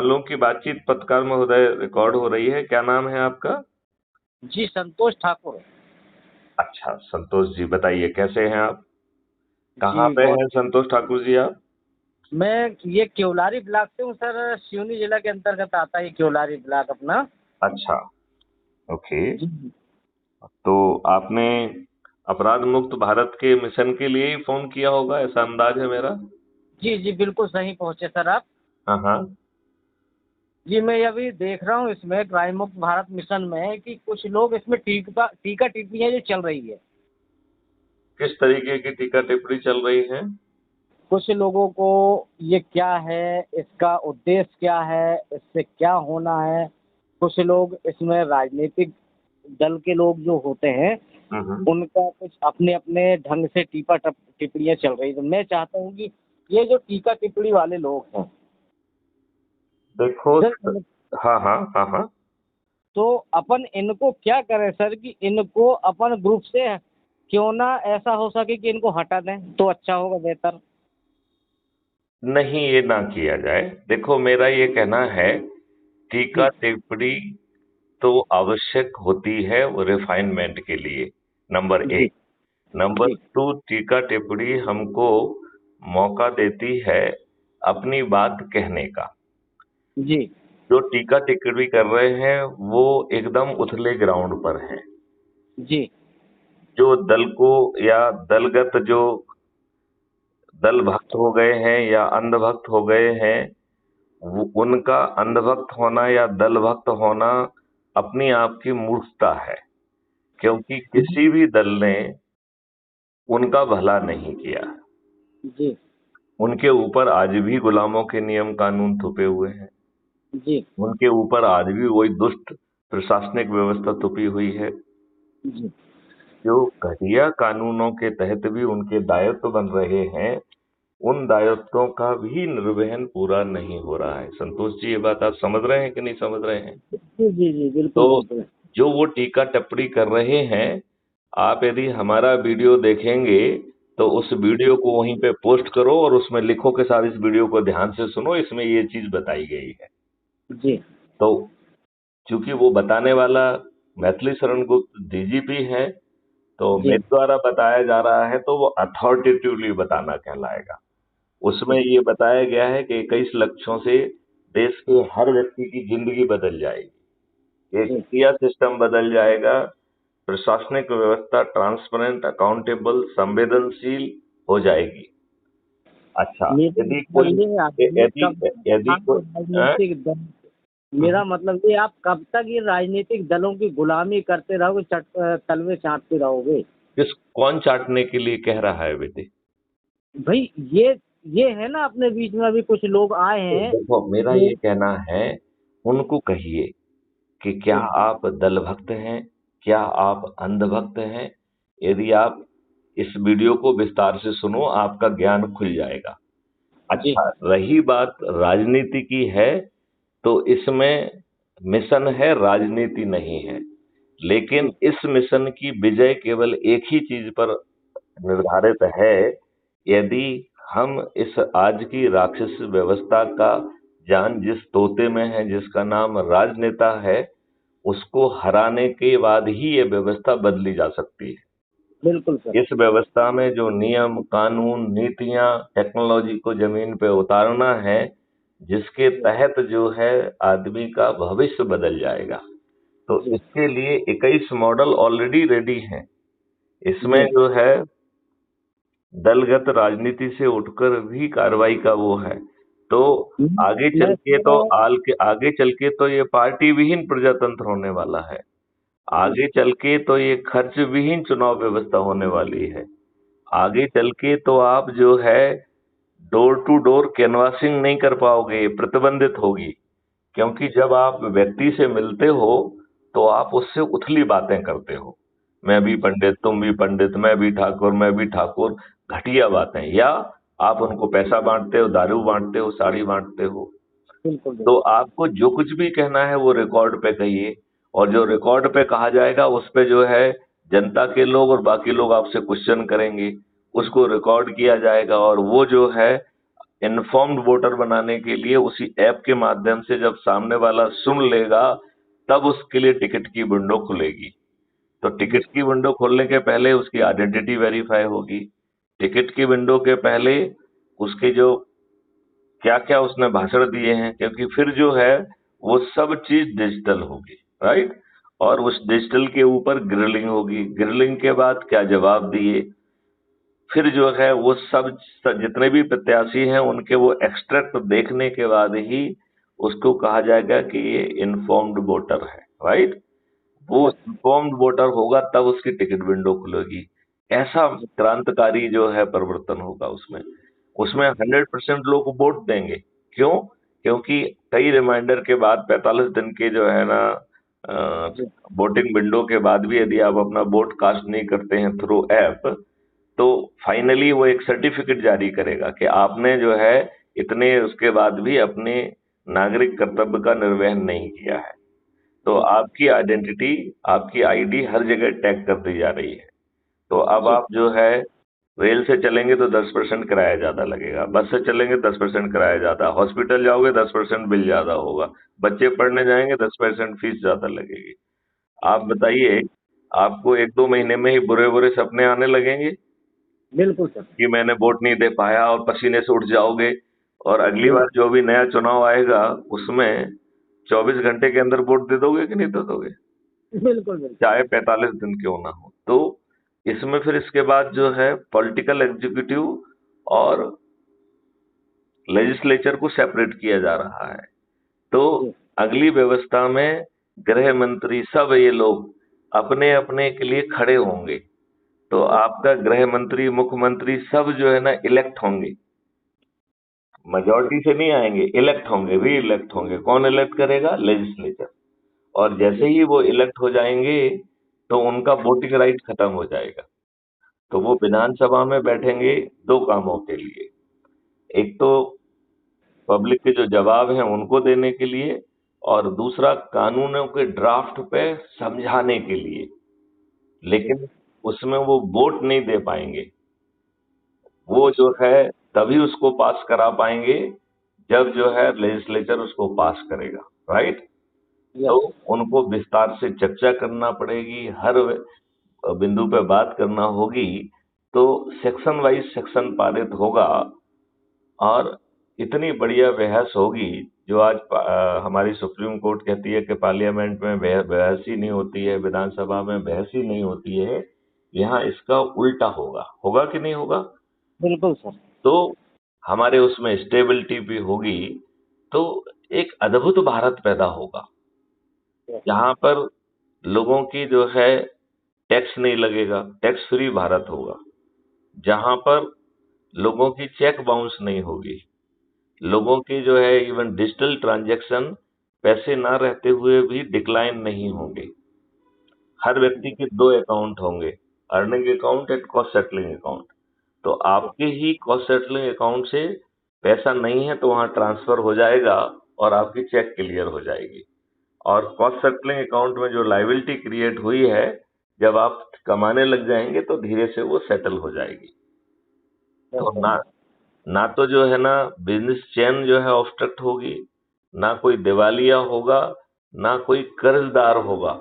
लोगों की बातचीत पत्रकार महोदय रिकॉर्ड हो रही है। क्या नाम है आपका? जी, संतोष ठाकुर। अच्छा, संतोष जी, बताइए कैसे हैं आप? कहाँ जी, पे बहुत। हैं संतोष ठाकुर जी आप? मैं ये केवलारी ब्लॉक से हूँ सर, सिवनी जिला के अंतर्गत आता है केवलारी ब्लॉक अपना। अच्छा, ओके। जी तो आपने अपराध मुक्त भारत के मिशन के लिए ही फोन किया होगा, ऐसा अंदाज है मेरा। जी जी, बिल्कुल सही पहुँचे सर आप। हाँ हाँ। जी, मैं अभी देख रहा हूँ इसमें क्राइम मुक्त भारत मिशन में कि कुछ लोग इसमें टीका टिप्पणियाँ जो चल रही है। किस तरीके की टीका टिप्पणी चल रही है? कुछ लोगों को ये क्या है, इसका उद्देश्य क्या है, इससे क्या होना है। कुछ लोग इसमें राजनीतिक दल के लोग जो होते हैं, हम्म। उनका कुछ अपने अपने ढंग से टिप्पणियाँ चल रही। तो मैं चाहता हूँ कि ये जो टीका टिप्पणी वाले लोग हैं देखो। सर, हाँ हाँ हाँ हाँ। तो अपन इनको क्या करें सर कि इनको अपन ग्रुप से क्यों ना ऐसा हो सके कि इनको हटा दें तो अच्छा होगा, बेहतर। नहीं, ये ना किया जाए। देखो, मेरा ये कहना है, टीका जी टिप्पणी तो आवश्यक होती है वो रिफाइनमेंट के लिए, नंबर जी एक। नंबर जी टू, टीका टिप्पणी हमको मौका देती है अपनी बात कहने का। जी जो टीका टिप्पणी कर रहे हैं वो एकदम उथले ग्राउंड पर हैं। जी जो दल को या दलगत जो दल भक्त हो गए हैं या अंधभक्त हो गए हैं, वो उनका अंधभक्त होना या दल भक्त होना अपनी आप की मूर्खता है। क्योंकि किसी भी दल ने उनका भला नहीं किया। जी उनके ऊपर आज भी गुलामों के नियम कानून थुपे हुए हैं। जी उनके ऊपर आज भी वही दुष्ट प्रशासनिक व्यवस्था थुपी हुई है। जी जो घटिया कानूनों के तहत भी उनके दायित्व बन रहे हैं, उन दायित्वों का भी निर्वहन पूरा नहीं हो रहा है। संतोष जी, ये बात आप समझ रहे हैं कि नहीं समझ रहे हैं? जी जी जी, बिल्कुल तो बिल्कुल। जो वो टीका टिप्पणी कर रहे हैं, आप यदि हमारा वीडियो देखेंगे तो उस वीडियो को वहीं पे पोस्ट करो और उसमें लिखो के साथ इस वीडियो को ध्यान से सुनो, इसमें ये चीज बताई गई है। जी तो चूंकि वो बताने वाला मैथिली शरण गुप्त डीजीपी है, तो जी मेरे द्वारा बताया जा रहा है तो वो अथॉरिटेटिवली बताना कहलाएगा। उसमें ये बताया गया है कि 21 लक्ष्यों से देश के हर व्यक्ति की जिंदगी बदल जाएगी। एक जी क्रिया सिस्टम बदल जाएगा। प्रशासनिक व्यवस्था ट्रांसपेरेंट, अकाउंटेबल, संवेदनशील हो जाएगी। अच्छा, मेरा यदि कोई मतलब ये आदमी यदि कब तक यदि आप कोई अ, राजनीतिक दल, मेरा मतलब ये आप कब तक ये राजनीतिक दलों की गुलामी करते रहोगे, तलवे चाटते रहोगे। किस कौन चाटने के लिए कह रहा है बेटे? भाई ये है ना, अपने बीच में अभी कुछ लोग आए तो हैं देखो, मेरा जो। ये कहना है, उनको कहिए कि क्या जी आप दल भक्त हैं, क्या आप अंधभक्त हैं। यदि आप इस वीडियो को विस्तार से सुनो, आपका ज्ञान खुल जाएगा। जी अच्छा, रही बात राजनीति की है, तो इसमें मिशन है, राजनीति नहीं है। लेकिन जी इस मिशन की विजय केवल एक ही चीज पर निर्धारित है। यदि हम इस आज की राक्षस व्यवस्था का जान जिस तोते में है, जिसका नाम राजनेता है, उसको हराने के बाद ही ये व्यवस्था बदली जा सकती है। बिल्कुल सर। इस व्यवस्था में जो नियम, कानून, नीतियां, टेक्नोलॉजी को जमीन पे उतारना है, जिसके जी तहत जो है आदमी का भविष्य बदल जाएगा। तो जी इसके लिए 21 मॉडल ऑलरेडी रेडी हैं। इसमें जी जो है दलगत राजनीति से उठकर भी कार्रवाई का वो है। तो आगे चल मैं के तो सर। आगे चल के तो ये पार्टी विहीन प्रजातंत्र होने वाला है। जी आगे चल के तो ये खर्च विहीन चुनाव व्यवस्था होने वाली है। आगे चल के तो आप जो है डोर टू डोर कैनवासिंग नहीं कर पाओगे, ये प्रतिबंधित होगी। क्योंकि जब आप व्यक्ति से मिलते हो तो आप उससे उथली बातें करते हो। मैं भी जी पंडित, तुम भी पंडित, मैं भी ठाकुर, मैं भी ठाकुर। घटिया बातें। या आप उनको पैसा बांटते हो, दारू बांटते हो, साड़ी बांटते हो। बिल्कुल तो बिल्कुल। आपको जो कुछ भी कहना है वो रिकॉर्ड पे कहिए। और जो रिकॉर्ड पे कहा जाएगा उस पे जो है जनता के लोग और बाकी लोग आपसे क्वेश्चन करेंगे। उसको रिकॉर्ड किया जाएगा और वो जो है इन्फॉर्म्ड वोटर बनाने के लिए उसी ऐप के माध्यम से जब सामने वाला सुन लेगा, तब उसके लिए टिकट की विंडो खुलेगी। तो टिकट की विंडो खोलने के पहले उसकी आइडेंटिटी वेरीफाई होगी। टिकट की विंडो के पहले उसके जो क्या क्या उसने भाषण दिए हैं, क्योंकि फिर जो है वो सब चीज डिजिटल होगी, राइट। और उस डिजिटल के ऊपर ग्रिलिंग होगी, ग्रिलिंग के बाद क्या जवाब दिए, फिर जो है वो सब जितने भी प्रत्याशी हैं उनके वो एक्सट्रैक्ट देखने के बाद ही उसको कहा जाएगा कि ये इन्फॉर्म्ड वोटर है, राइट। वो इन्फॉर्म्ड वोटर होगा तब उसकी टिकट विंडो खुलेगी। ऐसा क्रांतिकारी जो है परिवर्तन होगा उसमें। उसमें 100% लोग वोट देंगे। क्यों? क्योंकि कई रिमाइंडर के बाद 45 दिन के जो है ना वोटिंग विंडो के बाद भी यदि आप अपना वोट कास्ट नहीं करते हैं थ्रू ऐप, तो फाइनली वो एक सर्टिफिकेट जारी करेगा कि आपने जो है इतने उसके बाद भी अपने नागरिक कर्तव्य का निर्वहन नहीं किया है। तो आपकी आइडेंटिटी, आपकी आईडी हर जगह टैग कर दी जा रही है। तो अब आप जो है रेल से चलेंगे तो 10% किराया ज्यादा लगेगा, बस से चलेंगे 10% किराया ज्यादा, हॉस्पिटल जाओगे 10% बिल ज्यादा होगा, बच्चे पढ़ने जाएंगे 10% फीस ज्यादा लगेगी। आप बताइए, आपको 1-2 महीने में ही बुरे बुरे सपने आने लगेंगे बिल्कुल सर। कि मैंने वोट नहीं दे पाया, और पसीने से उठ जाओगे। और अगली बार जो भी नया चुनाव आएगा उसमें 24 घंटे के अंदर वोट दे दोगे कि नहीं दे दोगे, बिल्कुल बिल्कुल। चाहे 45 दिन क्यों ना हो। तो इसमें फिर इसके बाद जो है पॉलिटिकल एग्जीक्यूटिव और लेजिस्लेचर को सेपरेट किया जा रहा है। तो अगली व्यवस्था में गृह मंत्री सब ये लोग अपने अपने के लिए खड़े होंगे। तो आपका गृह मंत्री, मुख्यमंत्री सब जो है ना इलेक्ट होंगे, मेजोरिटी से नहीं आएंगे, इलेक्ट होंगे, री इलेक्ट होंगे। कौन इलेक्ट करेगा? लेजिस्लेचर। और जैसे ही वो इलेक्ट हो जाएंगे तो उनका वोटिंग राइट खत्म हो जाएगा। तो वो विधानसभा में बैठेंगे 2 कामों के लिए। एक तो पब्लिक के जो जवाब हैं उनको देने के लिए, और दूसरा कानूनों के ड्राफ्ट पे समझाने के लिए। लेकिन उसमें वो वोट नहीं दे पाएंगे। वो जो है तभी उसको पास करा पाएंगे जब जो है लेजिस्लेचर उसको पास करेगा, राइट। तो उनको विस्तार से चर्चा करना पड़ेगी, हर बिंदु पे बात करना होगी। तो सेक्शन वाइज सेक्शन पारित होगा, और इतनी बढ़िया बहस होगी जो आज हमारी सुप्रीम कोर्ट कहती है कि पार्लियामेंट में बहस ही नहीं होती है, विधानसभा में बहस ही नहीं होती है। यहाँ इसका उल्टा होगा। होगा कि नहीं होगा? बिल्कुल सर। तो हमारे उसमें स्टेबिलिटी भी होगी। तो एक अद्भुत भारत पैदा होगा जहां पर लोगों की जो है टैक्स नहीं लगेगा, टैक्स फ्री भारत होगा। जहां पर लोगों की चेक बाउंस नहीं होगी, लोगों की जो है इवन डिजिटल ट्रांजैक्शन पैसे ना रहते हुए भी डिक्लाइन नहीं होंगे। हर व्यक्ति के 2 अकाउंट होंगे, earning account and cost settling account. तो आपके ही कॉस्ट सेटलिंग अकाउंट से पैसा नहीं है तो वहां ट्रांसफर हो जाएगा और आपकी चेक क्लियर हो जाएगी। और कॉस्ट सेटलिंग अकाउंट में जो लायबिलिटी क्रिएट हुई है, जब आप कमाने लग जाएंगे तो धीरे से वो सेटल हो जाएगी। तो ना ना तो जो है ना बिजनेस चेन जो है ऑब्स्ट्रक्ट होगी, ना कोई दिवालिया होगा, ना कोई कर्जदार होगा,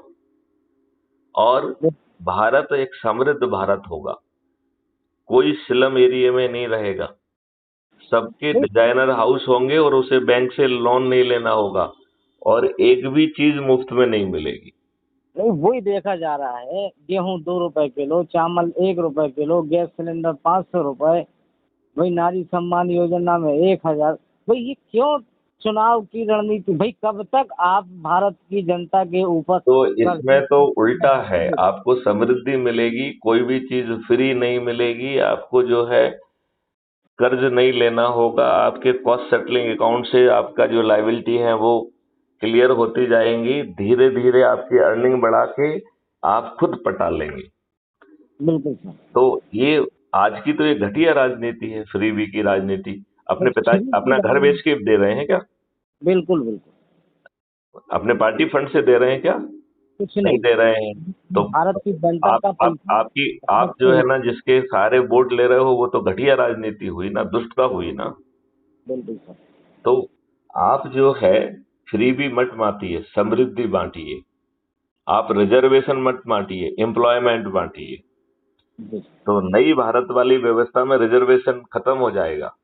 और भारत एक समृद्ध भारत होगा। कोई स्लम एरिया में नहीं रहेगा, सबके डिजाइनर हाउस होंगे और उसे बैंक से लोन नहीं लेना होगा, और एक भी चीज मुफ्त में नहीं मिलेगी। नहीं, वही देखा जा रहा है। गेहूं 2 रुपए किलो, चावल 1 रुपए किलो, गैस सिलेंडर 500 रुपए, वही नारी सम्मान योजना में 1,000। भाई ये क्यों चुनाव की रणनीति? भाई कब तक आप भारत की जनता के ऊपर तो इसमें तो उल्टा है, आपको समृद्धि मिलेगी, कोई भी चीज फ्री नहीं मिलेगी। आपको जो है कर्ज नहीं लेना होगा, आपके कॉस्ट सेटलिंग अकाउंट से आपका जो लायबिलिटी है वो क्लियर होती जाएंगी। धीरे धीरे आपकी अर्निंग बढ़ा के आप खुद पटा लेंगे। बिल्कुल सर। तो ये आज की तो ये घटिया राजनीति है, फ्रीबी की राजनीति। अपने पिता अपना घर बेच के दे रहे हैं क्या? बिल्कुल बिल्कुल। अपने पार्टी फंड से दे रहे हैं क्या? कुछ नहीं नहीं। दे रहे हैं। तो भारत की जनता आप का आप आपकी आप जो है ना जिसके सारे वोट ले रहे हो वो तो घटिया राजनीति हुई ना, दुष्टता हुई ना। बिल्कुल सर। तो आप जो है फ्री भी मत बांटिए, समृद्धि बांटिए। आप रिजर्वेशन मत बांटिए, एम्प्लॉयमेंट बांटिए। जी। तो नई भारत वाली व्यवस्था में रिजर्वेशन खत्म हो जाएगा।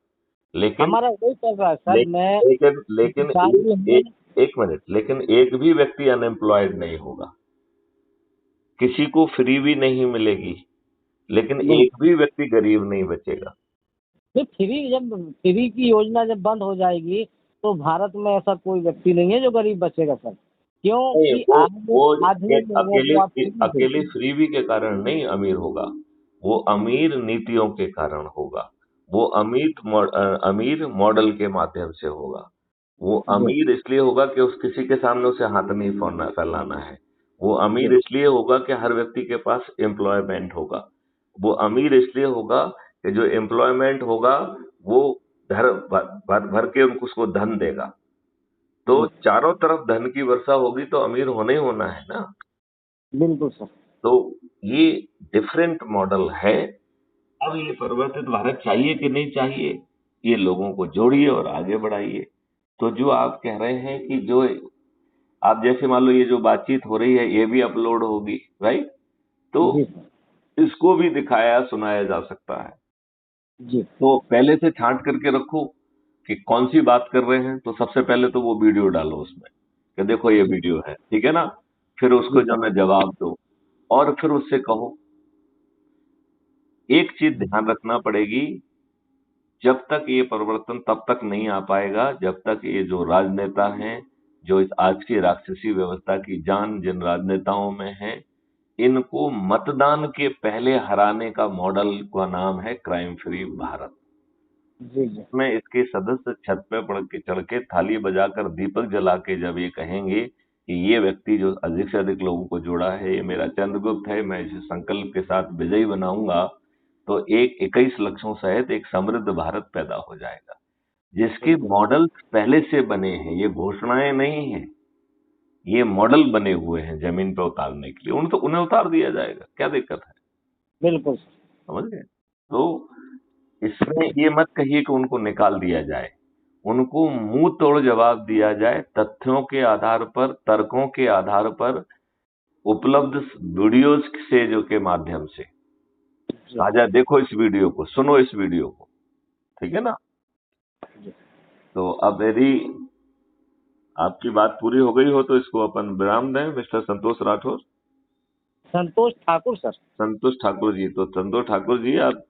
लेकिन हमारा वही चल रहा है सर। ले, मैं लेकिन लेकिन किसान भी हूँ। एक मिनट, लेकिन एक भी व्यक्ति अनएम्प्लॉयड नहीं होगा, किसी को फ्री भी नहीं मिलेगी, लेकिन एक बिल्कुल। भी व्यक्ति गरीब नहीं बचेगा। नहीं, फ्री की योजना जब बंद हो जाएगी तो भारत में ऐसा कोई व्यक्ति नहीं है जो गरीब बचेगा सर, नहीं, क्योंकि वो आधे लोगों अकेले को आप फ्री अकेले देंगे। फ्रीबी के कारण नहीं अमीर होगा, वो अमीर नीतियों के कारण होगा। वो अमीर मॉडल के माध्यम से होगा। वो जी। अमीर इसलिए होगा कि उस किसी के सामने उसे हाथ नहीं फैलाना है। वो अमीर जी। इसलिए होगा कि हर व्यक्ति के पास एम्प्लॉयमेंट होगा। वो अमीर इसलिए होगा कि जो एम्प्लॉयमेंट होगा वो भर भर भर भर के उनको उसको धन देगा। तो जी। चारों तरफ धन की वर्षा होगी तो अमीर होना ही होना है ना। बिल्कुल सर। तो ये डिफरेंट मॉडल है। अब ये परिवर्तित भारत चाहिए कि नहीं चाहिए, ये लोगों को जोड़िए और आगे बढ़ाइए। तो जो आप कह रहे हैं कि जो आप जैसे मान लो ये जो बातचीत हो रही है ये भी अपलोड होगी, राइट? तो जी सर। इसको भी दिखाया सुनाया जा सकता है। जी। तो पहले से छांट करके रखो कि कौन सी बात कर रहे हैं, तो सबसे पहले तो वो वीडियो डालो उसमें कि देखो ये जी। वीडियो है, ठीक है ना? फिर जी उसको सर। जो है जवाब दो और फिर उससे कहो। एक चीज ध्यान रखना पड़ेगी, जब तक ये परिवर्तन तब तक नहीं आ पाएगा जब तक ये जो राजनेता हैं, जो इस आज की राक्षसी व्यवस्था की जान जिन राजनेताओं में है, इनको मतदान के पहले हराने का मॉडल का नाम है क्राइम फ्री भारत। जी। जी। में इसके सदस्य छत पे पड़ के चढ़ के थाली बजाकर दीपक जला के जब ये कहेंगे कि ये व्यक्ति जो अधिक से अधिक लोगों को जोड़ा है, ये मेरा चंद्रगुप्त है, मैं इसे संकल्प के साथ विजयी बनाऊंगा, तो एक 21 लक्षों सहित एक समृद्ध भारत पैदा हो जाएगा, जिसके बिल्कुल। मॉडल पहले से बने हैं। ये घोषणाएं नहीं है, ये मॉडल बने हुए हैं जमीन पर उतारने के लिए। उन्हें उतार दिया जाएगा, क्या दिक्कत है? बिल्कुल सर। समझ गए? तो इसमें ये मत कहिए कि उनको निकाल दिया जाए, उनको मुंह तोड़ जवाब दिया जाए, तथ्यों के आधार पर, तर्कों के आधार पर, उपलब्ध वीडियोस से जो के माध्यम से जी। कहा जाए देखो इस वीडियो को, सुनो इस वीडियो को, ठीक है ना? जी। तो अब यदि आपकी बात पूरी हो गई हो तो इसको अपन विराम दें, मिस्टर संतोष राठौर। संतोष ठाकुर सर। संतोष ठाकुर जी, तो संतोष ठाकुर जी आप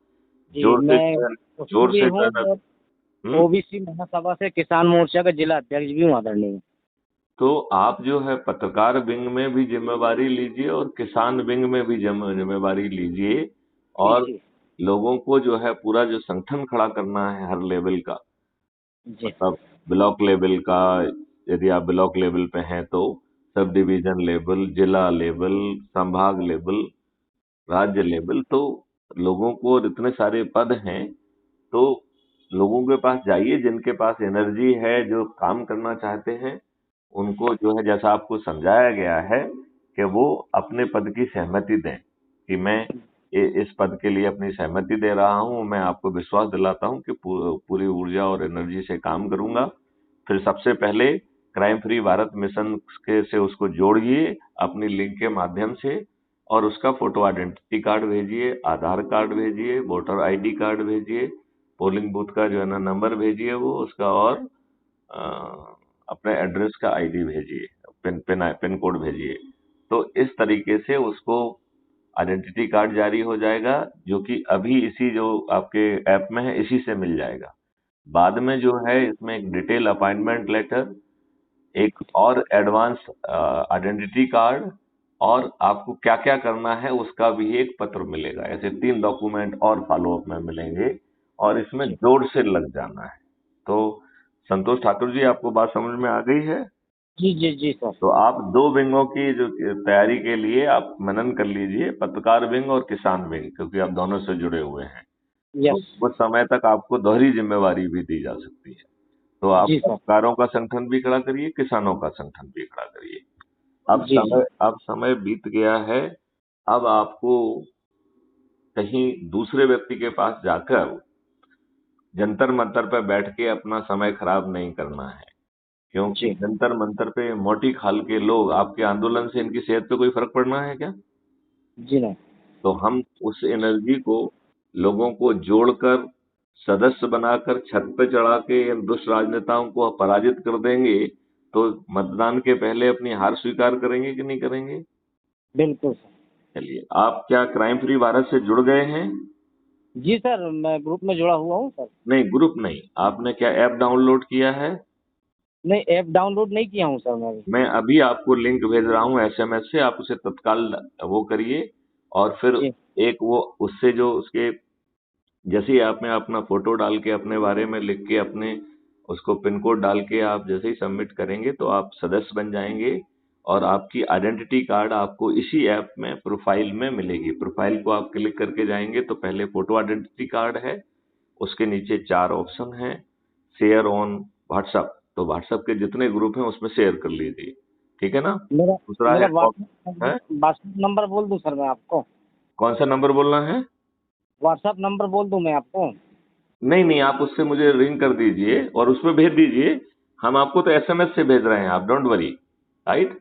जी, जोर से मैं उसमें जोर भी से हूँ और हम्म। ओबीसी महासभा से किसान मोर्चा का जिला अध्यक्ष भी हूँ आदरणीय। तो आप जो है पत्रकार विंग में भी जिम्मेवारी लीजिए और किसान विंग में भी जिम्मेवारी लीजिए, जी। और जी। लोगों को जो है पूरा जो संगठन खड़ा करना है हर लेवल का, जी। मतलब ब्लॉक लेवल का, यदि आप ब्लॉक लेवल पे हैं तो सब डिवीजन लेवल, जिला लेवल, संभाग लेवल, राज्य लेवल। तो लोगों को इतने सारे पद हैं, तो लोगों के पास जाइए जिनके पास एनर्जी है, जो काम करना चाहते हैं, उनको जो है जैसा आपको समझाया गया है कि वो अपने पद की सहमति दें कि मैं इस पद के लिए अपनी सहमति दे रहा हूं, मैं आपको विश्वास दिलाता हूं कि पूरी ऊर्जा और एनर्जी से काम करूंगा। फिर सबसे पहले क्राइम फ्री भारत मिशन के से उसको जोड़िए अपनी लिंक के माध्यम से, और उसका फोटो आइडेंटिटी कार्ड भेजिए, आधार कार्ड भेजिए, वोटर आईडी कार्ड भेजिए, पोलिंग बूथ का जो है ना नंबर भेजिए वो उसका, और अपने एड्रेस का आईडी भेजिए, पिन कोड भेजिए। तो इस तरीके से उसको आइडेंटिटी कार्ड जारी हो जाएगा, जो कि अभी इसी जो आपके ऐप में है इसी से मिल जाएगा। बाद में जो है इसमें एक डिटेल अपॉइंटमेंट लेटर, एक और एडवांस आइडेंटिटी कार्ड, और आपको क्या क्या करना है उसका भी एक पत्र मिलेगा। ऐसे 3 डॉक्यूमेंट और फॉलोअप में मिलेंगे, और इसमें जी। जोर से लग जाना है। तो संतोष ठाकुर जी, आपको बात समझ में आ गई है? जी। जी। जी सर। तो आप 2 विंगों की जो तैयारी के लिए आप मनन कर लीजिए, पत्रकार विंग और किसान विंग, क्योंकि आप दोनों से जुड़े हुए हैं। तो यस। कुछ समय तक आपको दोहरी जिम्मेवारी भी दी जा सकती है। तो आप जी सर। पत्रकारों का संगठन भी खड़ा करिए, किसानों का संगठन भी खड़ा करिए। जी। जी। अब समय बीत गया है। अब आपको कहीं दूसरे व्यक्ति के पास जाकर जंतर मंतर पे बैठ के अपना समय खराब नहीं करना है, क्योंकि जी जंतर मंतर पे मोटी खाल के लोग, आपके आंदोलन से इनकी सेहत पे कोई फर्क पड़ना है क्या? जी नहीं। तो हम उस एनर्जी को लोगों को जोड़कर, सदस्य बनाकर, छत पे चढ़ा के इन दुष्ट राजनेताओं को पराजित कर देंगे, तो मतदान के पहले अपनी हार स्वीकार करेंगे कि नहीं करेंगे? बिल्कुल सर। चलिए, आप क्या क्राइम फ्री भारत से जुड़ गए हैं? जी सर, मैं ग्रुप में जुड़ा हुआ हूँ सर। नहीं, ग्रुप नहीं, आपने क्या ऐप डाउनलोड किया है? नहीं, ऐप डाउनलोड नहीं किया हूँ सर मैं अभी। मैं अभी आपको लिंक भेज रहा हूँ एसएमएस से, आप उसे तत्काल वो करिए, और फिर जी एक वो उससे जो उसके, जैसे ही आपने अपना फोटो डाल के अपने बारे में लिख के अपने उसको पिन कोड डाल के आप जैसे ही सबमिट करेंगे तो आप सदस्य बन जाएंगे, और आपकी आइडेंटिटी कार्ड आपको इसी ऐप में प्रोफाइल में मिलेगी। प्रोफाइल को आप क्लिक करके जाएंगे तो पहले फोटो आइडेंटिटी कार्ड है, उसके नीचे 4 ऑप्शन हैं। शेयर ऑन व्हाट्सएप, तो व्हाट्सएप के जितने ग्रुप हैं उसमें शेयर कर लीजिए, ठीक है ना? मेरा दूसरा मेरा है है? व्हाट्सएप नंबर बोल दूं सर मैं आपको? कौन सा नंबर बोलना है? व्हाट्सएप नंबर बोल दूं मैं आपको? नहीं नहीं, आप उससे मुझे रिंग कर दीजिए और उसमें भेज दीजिए। हम आपको तो एसएमएस से भेज रहे हैं, आप डोंट वरी, राइट?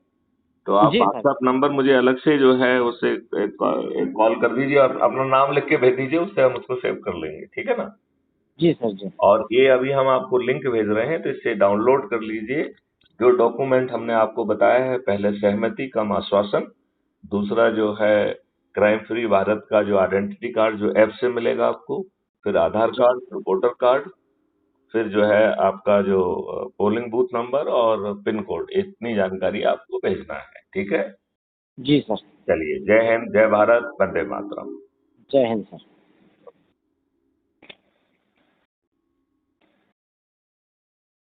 तो आप जी सर। व्हाट्सएप नंबर मुझे अलग से जो है उससे एक कॉल कर दीजिए और अपना नाम लिख के भेज दीजिए, उससे हम उसको सेव कर लेंगे, ठीक है ना? जी सर। जी और ये अभी हम आपको लिंक भेज रहे हैं तो इससे डाउनलोड कर लीजिए। जो डॉक्यूमेंट हमने आपको बताया है, पहले सहमति कम आश्वासन, दूसरा जो है क्राइम फ्री भारत का जो आइडेंटिटी कार्ड जो ऐप से मिलेगा आपको, फिर आधार जी। कार्ड, फिर वोटर कार्ड, फिर जो है आपका जो पोलिंग बूथ नंबर और पिन कोड, इतनी जानकारी आपको भेजना है, ठीक है? जी सर। चलिए, जय हिंद, जय भारत, वंदे मातरम। जय हिंद सर।